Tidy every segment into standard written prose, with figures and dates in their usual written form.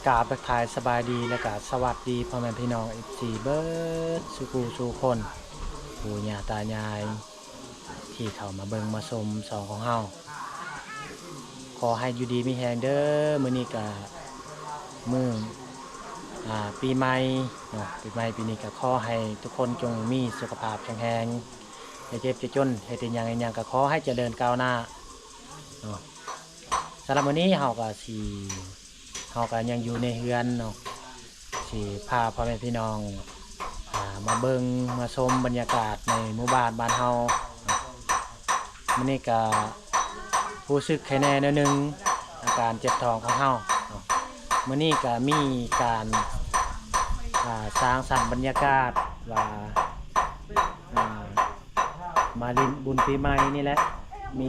กราบทักทายสบายดีและก็สวัสดีพ่อแม่พี่น้องFCเบิร์ดสุกูสุคนปู่ย่าตายายที่เข้ามาเบิ่งมาชมสองของเฮาขอให้อยู่ดีมีแฮงเด้อมื้อนี้ก็มื้อปีใหม่เนาะปีใหม่ปีนี้ก็ขอให้ทุกคนจงมีสุขภาพแข็งแรงอย่าเจ็บอย่าจนเฮ็ดหยังก็ขอให้เจริญก้าวหน้าเนาะสำหรับมื้อนี้เฮาก็ยังอยู่ในเฮือนเนาะสิพาพ่อแม่พี่น้องมาเบิ่งมาชมบรรยากาศในหมู่บ้านเฮามื้อนี้ก็รู้สึกแค่แน่นิดนึงอาการเจ็บท้องของเฮาเนาะมื้อนี้ก็มีการสร้างสรรค์บรรยากาศว่ามาลินบุญปีใหม่นี่แหละมี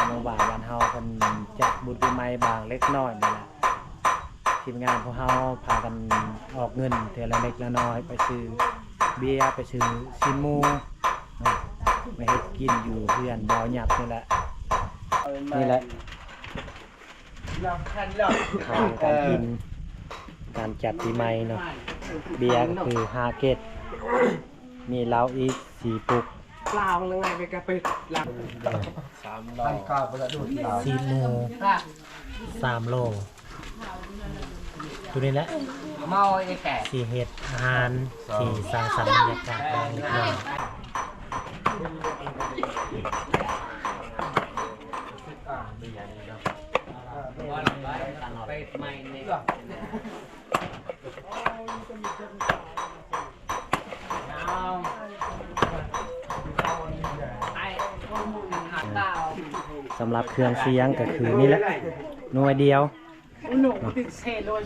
หมู่บ้านเฮาเพิ่นจัดบุญปีใหม่บางเล็กน้อยนี่แหละทีมงานพวกเฮาพากันออกเงินเทื่อละเล็กละน้อยไปซื้อเบียร์ไปซื้อซิมมูมาเฮ็ดกินอยู่เพื่อนบ่อหยับนี่แหละการกินการจัดปีใหม่เนาะเบียร์ก็คือ5เกตมีเหล้าอีก4ปุกลาวยังไงไปกะไปลาว3 โลซีหมู3 โลตัวนี้แหละเมาไอ้แก่สีเห็ดอาหารสีสร้างสรรค์บรรยากาศบางเล็กน้อยสำหรับเครื่องเสียงก็คือนี่แหละหน่วยเดียว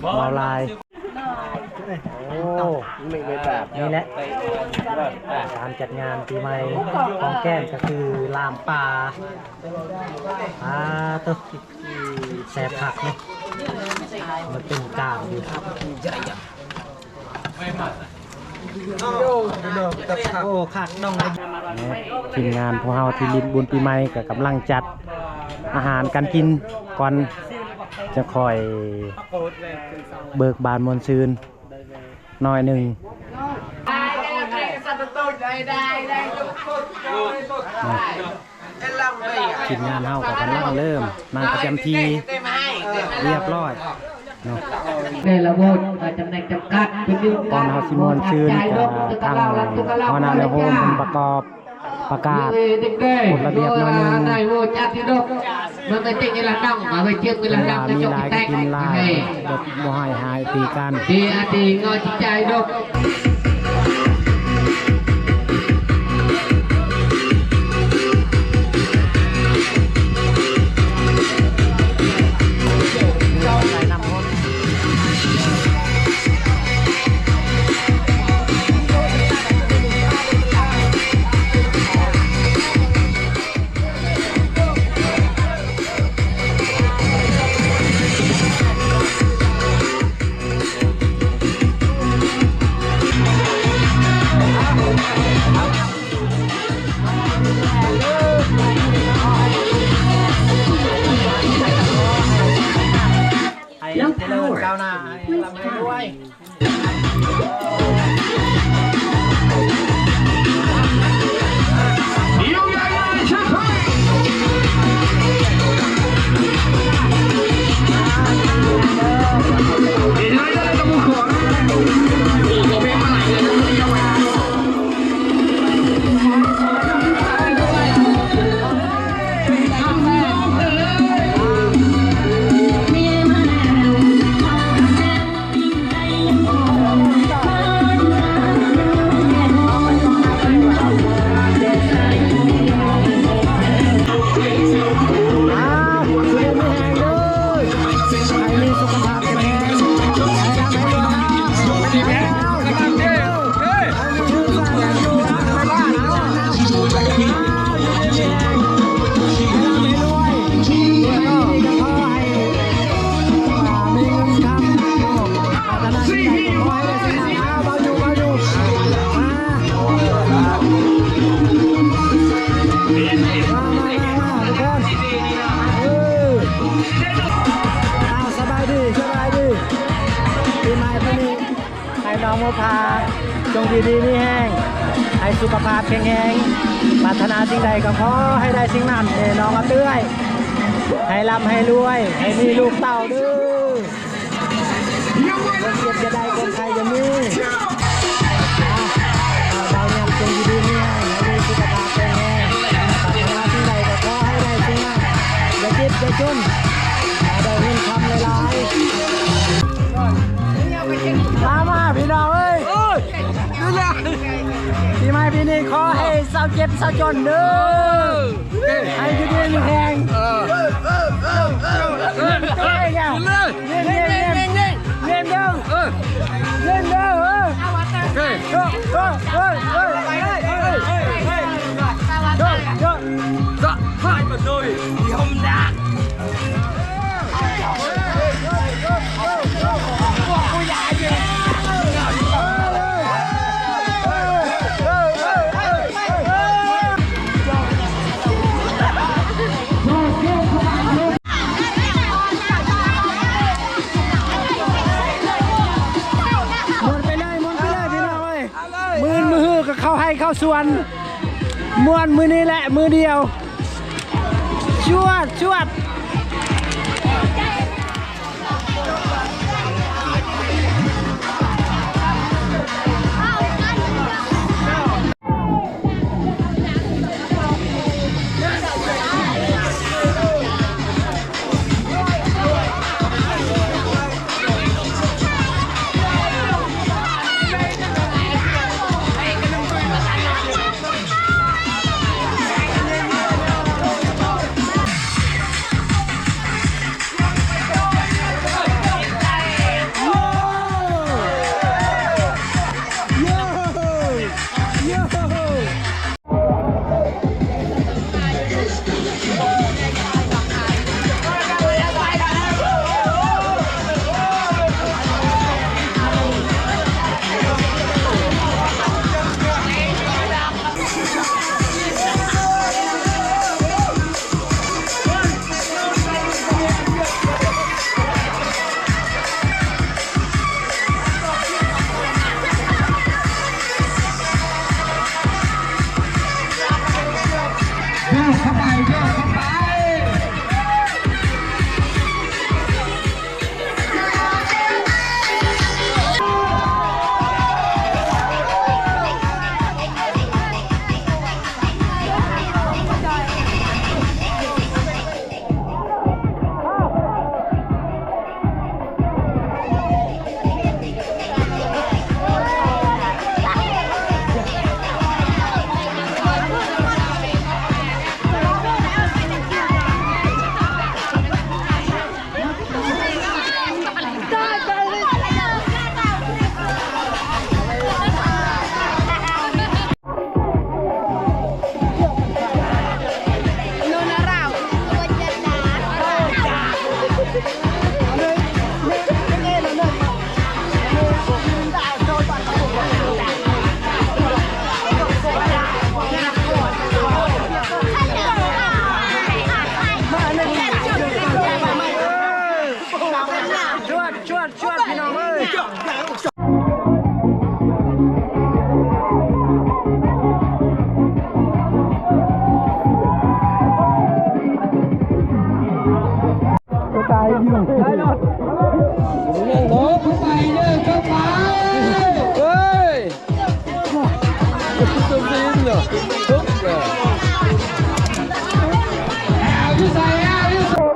เมาลายโอ้นี่แหละการจัดงานปีใหม่ของแก้มก็คือลามปลาตัวแสบผักเนี่ยมันเป็นกามอยู่โอ้คักน้องทีมงานพวกเราที่ลินบุญปีใหม่ก็กำลังจัดอาหารการกินก่อนจะคอยเบิกบานมวลซืนหน่อยหนึ่งทีมงานเฮาก็กำลังเริ่มมาประจำที่เรียบร้อยในระบบจำแนกจำกัดตอนเฮาสิมวลซืนกับทางหัวหน้าในโฮมประกอบประกาศกฎระเบียบหน่อยหนึ่งมันก็เจ๊งละน้องมาไปเชื่อมกันละน้องจะจบแตกให้เด็กบ่ให้หายตีกันตีงอจิตใจดก น้องโมพาจงดีมีแห้งให้สุขภาพแข็งแรงปรารถนาสิ่งใดก็ขอให้ได้สิ่งนั้นน้องอาเตื้อยให้ร่ำให้รวยให้มีลูกเต่าดื้อคนเจ็บจะได้คนไทยจะมีเราเนี่ยจงดีมีแห้งให้มีสุขภาพแข็งแรงปรารถนาสิ่งใดก็ขอให้ได้สิ่งนั้นอย่าจิตอย่าจนได้เงินคำหลายๆมาพี่น้องเอ้ยปีใหม่ปีนี้ขอให้เศร้าเจ็บเศร้าจนเด้อให้อยู่ดีมีแรงเล่นเด้อเล่นเด้อเข้าสวนมวนมือนี้แหละมือเดียวชวดพี่น้องเอ้ยตายอยู่ได้หมดเข้าไปเด้อเข้าไปเฮ้ยตุ้มดินเหรอตุ๊กเลยพี่ใส่พี่ใส่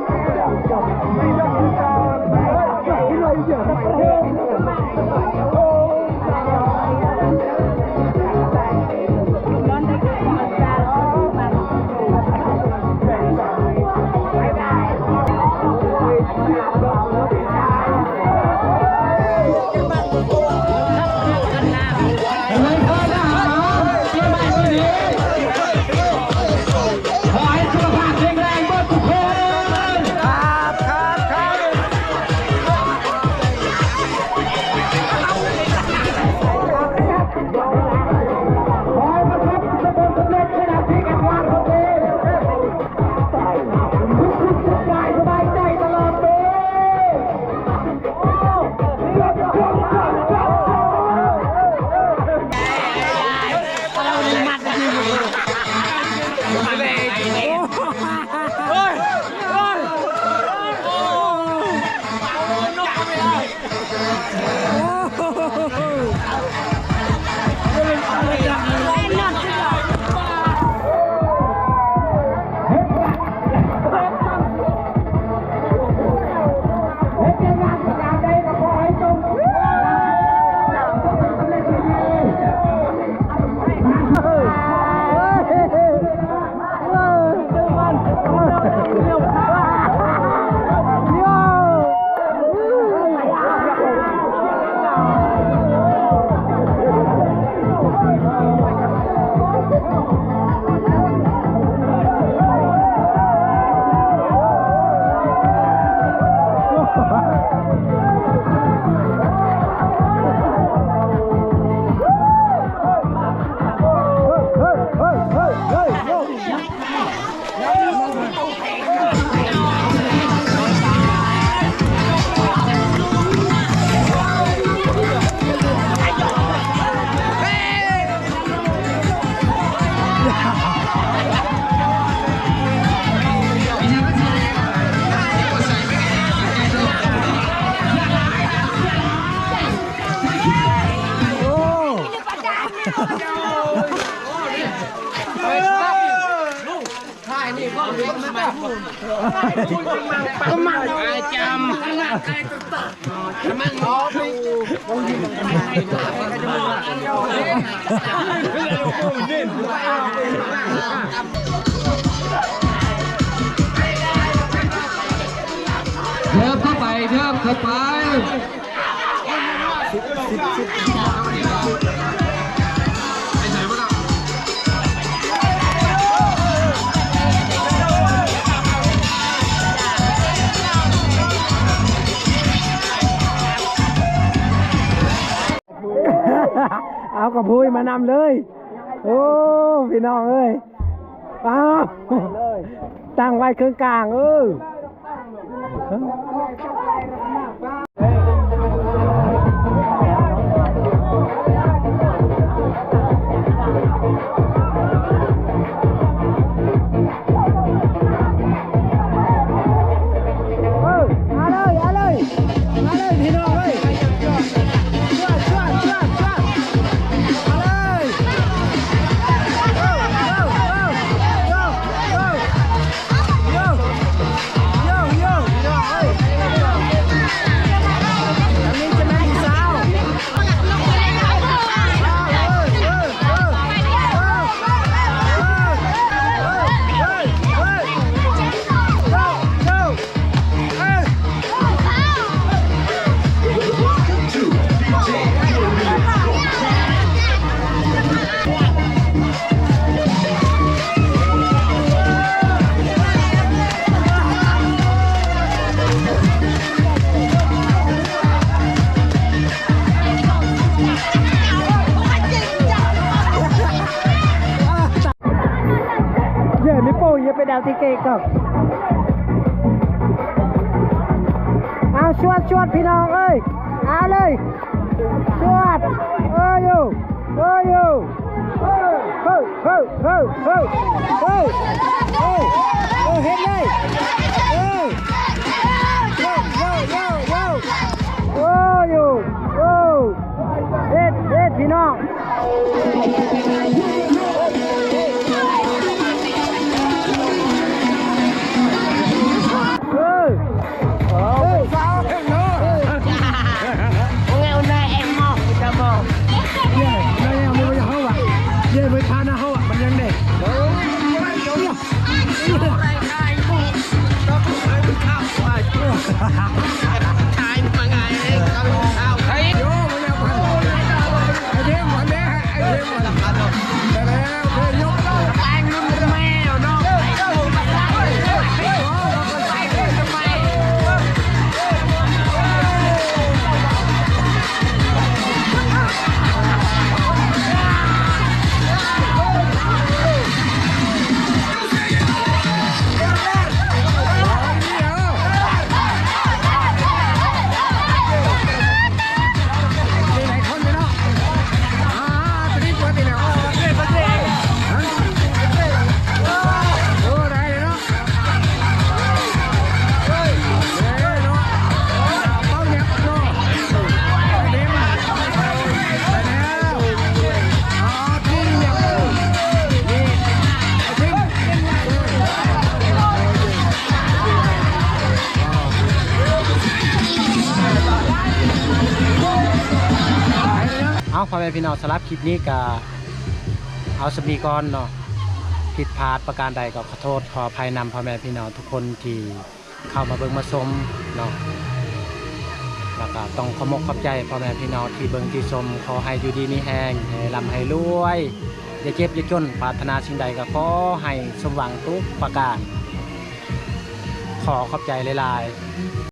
ก็มาจเทิบเข้าไปเทิบเข้าไปเอากระพุ้ยมานำเลย โอ้พี่น้องเอ้ยเอาตั้งไว้เครื่องกลางเอาเลยพี่น้องเอ้ยอย่าไปดาวติเกตก่อนเอาชวดพี่น้องเอ้ยเอาเลยชวดอยู่เฮ้ยเฮ็ดเลยอยู่เฮ็ดพี่น้องพ่อแม่พี่น้องสำหรับคลิปนี้ก็เอาสมีก่อนเนาะผิดพลาดประการใดก็ขอโทษขออภัยนำพ่อแม่พี่น้องทุกคนที่เข้ามาเบิ่งมาชมเนาะแล้วก็ต้องขอมกขอบใจพ่อแม่พี่น้องที่เบิ่งที่ชมขอให้อยู่ดีมีแห้งให้ร่ำให้รวยอย่าเจ็บอย่าจนปรารถนาสิ่งใดก็ขอให้สมหวังทุกประการขอขอบใจหลายๆ